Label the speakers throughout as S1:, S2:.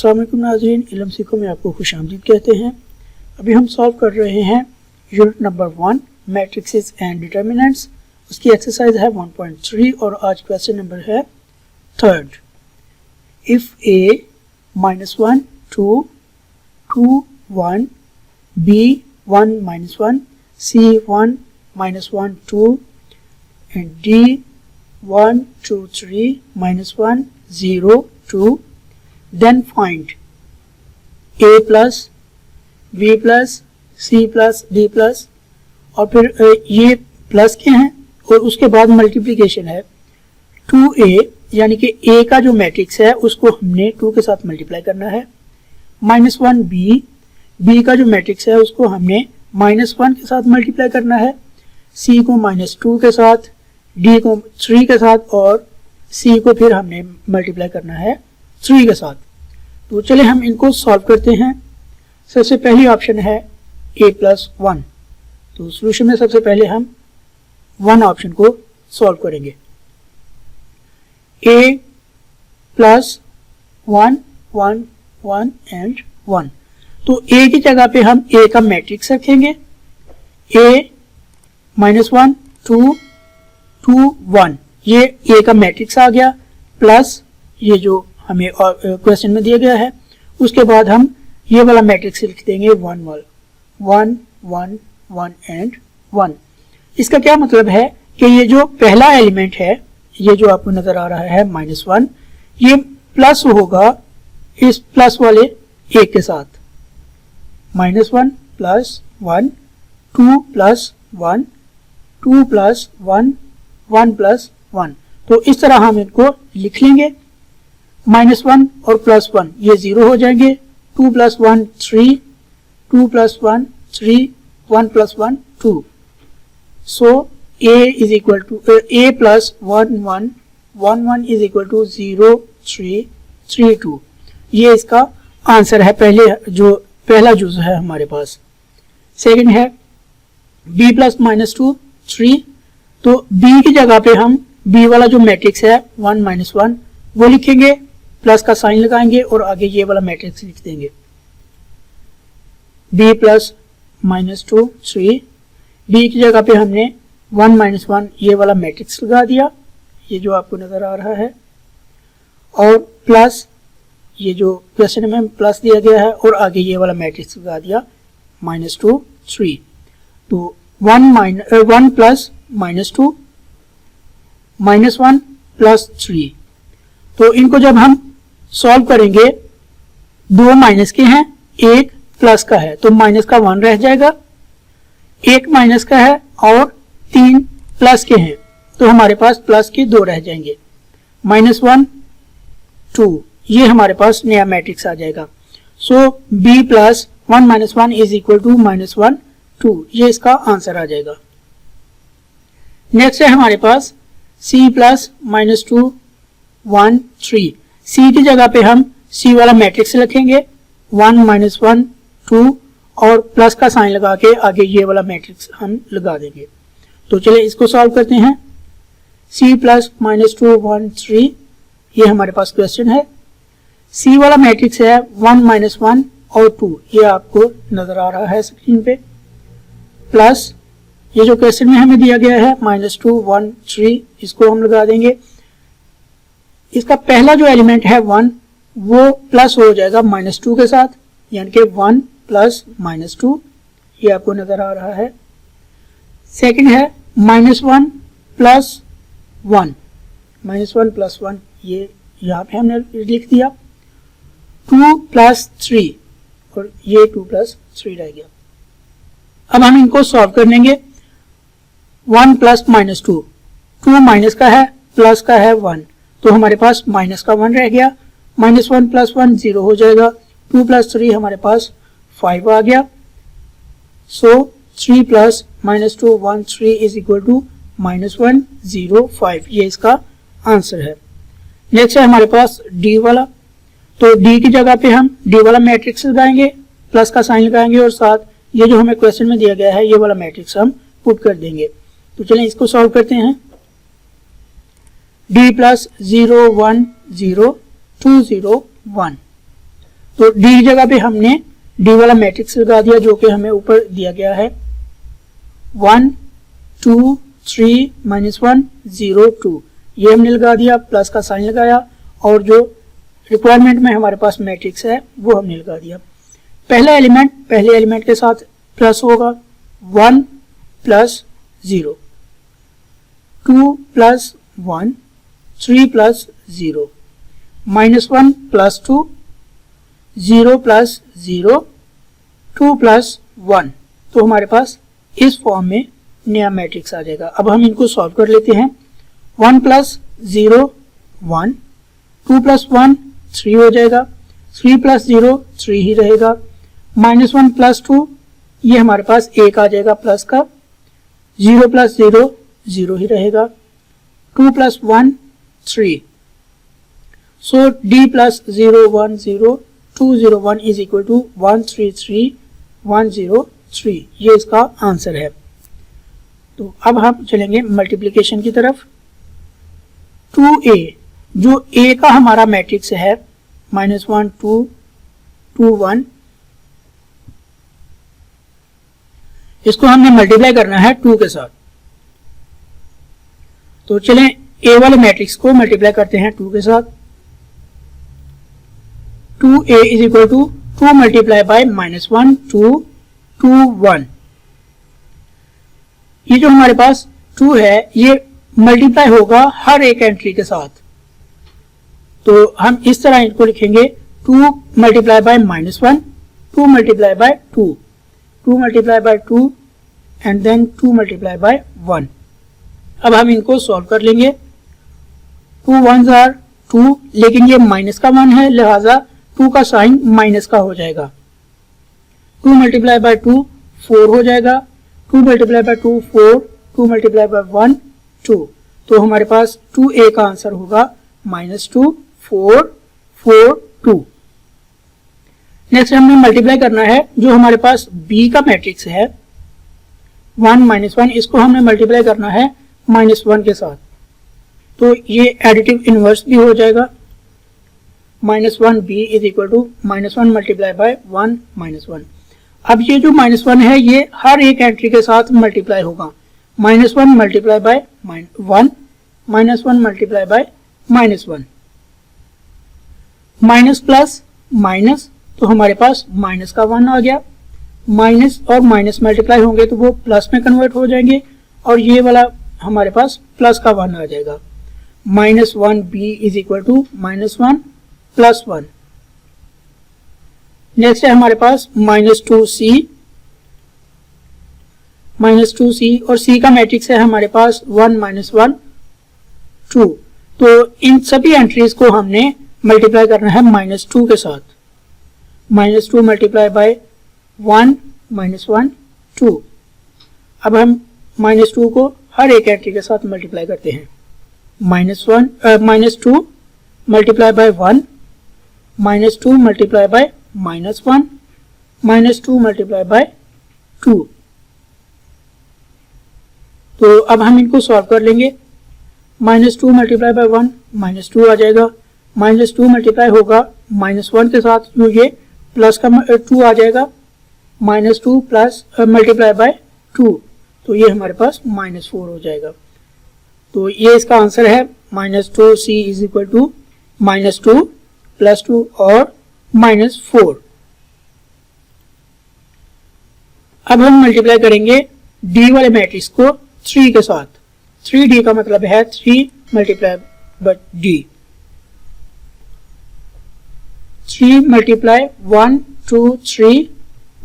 S1: अस्सलाम वालेकुम नाज़रीन, इल्म सीखो में आपको खुशामदीद कहते हैं। अभी हम सॉल्व कर रहे हैं unit number 1 matrixes and determinants. उसकी एक्सरसाइज है 1.3 और आज क्वेश्चन नंबर है 3rd। If a -1 2 2 1 b 1 -1 c 1 -1 2 and d 1 2 3 -1 0 2, then find a plus b plus c plus d plus, और फिर ये प्लस के हैं और उसके बाद मल्टीप्लिकेशन है 2a, यानी कि a का जो मैट्रिक्स है उसको हमने 2 के साथ मल्टीप्लाई करना है। -1b, b का जो मैट्रिक्स है उसको हमने -1 के साथ मल्टीप्लाई करना है, c को -2 के साथ, d को 3 के साथ और c को फिर हमने मल्टीप्लाई करना है 3 के साथ। तो चले हम इनको सॉल्व करते हैं। सबसे पहली ऑप्शन है a + 1, तो सॉल्यूशन में सबसे पहले हम 1 ऑप्शन को सॉल्व करेंगे। a + 1 1 1 एंड 1, तो a की जगह पे हम a का मैट्रिक्स रखेंगे, a -1 2 2 1, ये a का मैट्रिक्स आ गया, प्लस ये जो हमें क्वेश्चन में दिया गया है, उसके बाद हम ये वाला मैट्रिक्स लिख देंगे 1 1 1 1 एंड 1। इसका क्या मतलब है कि ये जो पहला एलिमेंट है, ये जो आपको नजर आ रहा है -1, ये प्लस होगा इस प्लस वाले एक के साथ, -1 + 1 2 + 1 2 + 1 1 + 1। तो इस तरह हम इनको लिख लेंगे। -1 और +1 ये 0 हो जाएंगे, 2 + 1 3 2 + 1 3 1 + 1 2। सो a + 1 1 1 1 = 0 3 3 2। ये इसका आंसर है, पहला जुज़ है हमारे पास। सेकंड है b + -2 3, तो b की जगह पे हम b वाला जो मैट्रिक्स है 1 -1 वो लिखेंगे, प्लस का साइन लगाएंगे और आगे ये वाला मैट्रिक्स लिख देंगे। b + -2 3, b की जगह पे हमने 1 -1 ये वाला मैट्रिक्स लगा दिया, ये जो आपको नजर आ रहा है, और प्लस ये जो क्वेश्चन में प्लस दिया गया है और आगे ये वाला मैट्रिक्स लगा दिया -2 3। तो 1 + -2 -1 + 3, तो इनको जब हम सॉल्व करेंगे, 2 माइनस के हैं, 1 प्लस का है, तो माइनस का 1 रह जाएगा, 1 माइनस का है और 3 प्लस के हैं, तो हमारे पास प्लस के 2 रह जाएंगे, -1 2, ये हमारे पास नया मैट्रिक्स आ जाएगा। सो b + 1 - 1 = -1 2, ये इसका आंसर आ जाएगा। नेक्स्ट है हमारे पास c + -2 1 3, c की जगह पे हम c वाला मैट्रिक्स रखेंगे, 1 -1 2 और प्लस का साइन लगा के आगे ये वाला मैट्रिक्स हम लगा देंगे। तो चलिए इसको सॉल्व करते हैं। c + -2 1 3, ये हमारे पास क्वेश्चन है। c वाला मैट्रिक्स है 1 -1 और 2, ये आपको नजर आ रहा है स्क्रीन पे, प्लस ये जो क्वेश्चन में हमें दिया गया है -2 1 3, इसको हम लगा देंगे। इसका पहला जो एलिमेंट है 1, वो प्लस हो जाएगा -2 के साथ, यानी कि 1 + -2, ये आपको नजर आ रहा है। सेकंड है -1 + 1 -1 + 1, ये यहाँ पे हमने लिख दिया, 2 + 3 और ये 2 + 3 रह गया। अब हम इनको सॉल्व कर लेंगे। 1 + -2, 2 माइनस का है, प्लस का है 1, तो हमारे पास माइनस का 1 रह गया, -1 + 1 0 हो जाएगा, 2 + 3 हमारे पास 5 आ गया। सो 3 + -2 1 3 = -1 0 5, ये इसका आंसर है। नेक्स्ट है हमारे पास d वाला, तो d की जगह पे हम d वाला मैट्रिक्स लगाएंगे, प्लस का साइन लगाएंगे और साथ ये जो हमें क्वेश्चन में दिया गया है ये वाला मैट्रिक्स हम पुट कर देंगे। तो चलिए इसको सॉल्व करते हैं। d + 0 1 0 2 0 1, तो डी की जगह पे हमने डी वाला मैट्रिक्स लगा दिया जो कि हमें ऊपर दिया गया है 1 2 3 -1 0 2, ये हमने लगा दिया, प्लस का साइन लगाया और जो रिक्वायरमेंट में हमारे पास मैट्रिक्स है वो हमने लगा दिया। पहले एलिमेंट के साथ प्लस होगा 1 plus 0, 2 plus 1, 3 plus 0, -1 plus 2, 0 plus 0, 2 plus 1। तो हमारे पास इस फॉर्म में नया मैट्रिक्स आ जाएगा। अब हम इनको सॉल्व कर लेते हैं। 1 प्लस 0 1, 2 प्लस 1 3 हो जाएगा, 3 प्लस 0 3 ही रहेगा, -1 प्लस 2 ये हमारे पास 1 आ जाएगा प्लस का, 0 प्लस 0 0 ही रहेगा, 2 plus 1 3। So d plus 0 1 0 2 0 1 is equal to 1 3 3 1 0 3, ये इसका आंसर है। तो अब हम चलेंगे मल्टीप्लिकेशन की तरफ। 2a, जो a का हमारा मैट्रिक्स है -1 2 2 1, इसको हमने मल्टीप्लाई करना है 2 के साथ। तो चलें a वाले मैट्रिक्स को मल्टीप्लाई करते हैं 2 के साथ। 2a is equal to 2 multiply by -1 2 2 1। ये जो हमारे पास 2 है ये मल्टीप्लाई होगा हर एक एंट्री के साथ, तो हम इस तरह इनको लिखेंगे 2 multiply by -1 2 multiply by 2 2 multiply by 2 and then 2 multiply by 1। अब हम इनको सॉल्व कर लेंगे। 2 1s आर 2, लेकिन ये माइनस का 1 है लिहाजा 2 का साइन माइनस का हो जाएगा। 2 मल्टीप्लाई बाय 2 4 हो जाएगा, 2 मल्टीप्लाई बाय 2 4, 2 मल्टीप्लाई बाय 1 2। तो हमारे पास 2a का आंसर होगा -2 4 4 2। नेक्स्ट हमने मल्टीप्लाई करना है जो हमारे पास b का मैट्रिक्स है 1 -1, इसको हमने मल्टीप्लाई करना है -1 के साथ, तो ये एडिटिव इनवर्स भी हो जाएगा। -1b is equal to -1 multiply by 1 -1। अब ये जो -1 है ये हर एक एंट्री के साथ मल्टीप्लाई होगा। -1 multiply by 1 -1 multiply by -1, minus plus minus, तो हमारे पास माइनस का 1 आ गया, माइनस और माइनस मल्टीप्लाई होंगे तो वो प्लस में कन्वर्ट हो जाएंगे और ये वाला हमारे पास प्लस का 1 आ जाएगा। -1b is equal to -1 plus 1। Next है हमारे पास -2c और c का मैट्रिक्स है हमारे पास 1 -1 2। तो इन सभी एंट्रीज को हमने मल्टीप्लाई करना है -2 के साथ। -2 मल्टीप्लाई बाय 1 -1 2। अब हम -2 को हर एक एंट्री के साथ मल्टीप्लाई करते हैं। -2 multiply by 1 -2 multiply by -1 -2 multiply by 2। तो अब हम इनको सॉल्व कर लेंगे। -2 मल्टीप्लाई बाय 1 -2 आ जाएगा, -2 मल्टीप्लाई होगा -1 के साथ, तो ये प्लस का 2 आ जाएगा, -2 प्लस मल्टीप्लाई बाय 2, तो ये हमारे पास -4 हो जाएगा। तो ये इसका आंसर है -2c is equal to -2 plus 2 और -4। अब हम मल्टीप्लाई करेंगे d वाले मैट्रिक्स को 3 के साथ। 3d का मतलब है 3 मल्टीप्लाई बाय d। 3 मल्टीप्लाई 1 2 3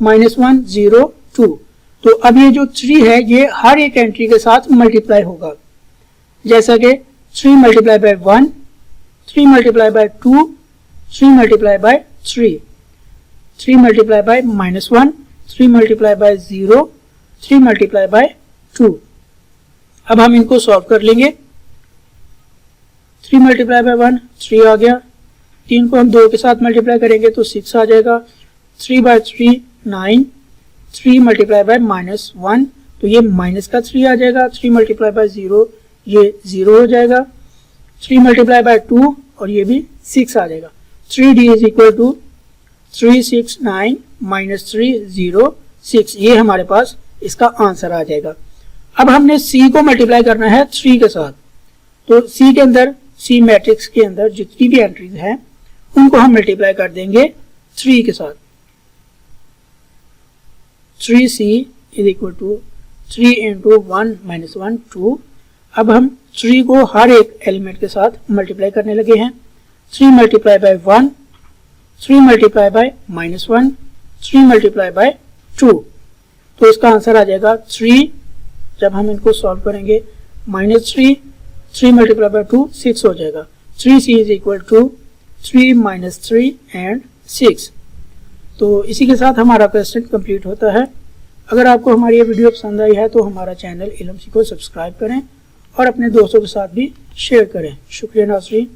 S1: -1 0 2। तो अब ये जो 3 है ये हर एक एंट्री के साथ मल्टीप्लाई होगा, जैसा कि 3 multiply by 1 3 multiply by 2 3 multiply by 3 3 multiply by -1 3 multiply by 0 3 multiply by 2। अब हम इनको सॉल्व कर लेंगे। 3 मल्टीप्लाई बाय 1 3 आ गया, 3 को हम 2 के साथ मल्टीप्लाई करेंगे तो 6 आ जाएगा, 3 बाय 3 9, 3 मल्टीप्लाई बाय -1 तो ये माइनस का 3 आ जाएगा, 3 मल्टीप्लाई बाय 0 ये 0 हो जाएगा, 3 मल्टीप्लाई बाय 2 और ये भी 6 आ जाएगा। 3d is equal to 369 minus 306, ये हमारे पास इसका आंसर आ जाएगा। अब हमने C को मल्टीप्लाई करना है 3 के साथ, तो C के अंदर, C मैट्रिक्स के अंदर जितनी भी एंट्रीज हैं उनको हम मल्टीप्लाई कर देंगे 3 के साथ। 3C is equal to 3 into 1 minus 1 2। अब हम 3 को हर एक एलिमेंट के साथ मल्टीप्लाई करने लगे हैं। 3 multiply by 1, 3 multiply by minus 1, 3 multiply by 2, तो इसका आंसर आ जाएगा 3। जब हम इनको सॉल्व करेंगे माइनस 3, 3 मल्टीप्लाई बाय 2 6 हो जाएगा। 3C is equal to 3 minus 3 and 6। तो इसी के साथ हमारा क्वेश्चन कंप्लीट होता है। अगर आपको हमारी ये वीडियो पसंद आई है तो हमारा चैनल इल्म सीखो सब्सक्राइब करें और अपने दोस्तों के साथ भी शेयर करें। शुक्रिया नाज़रीन।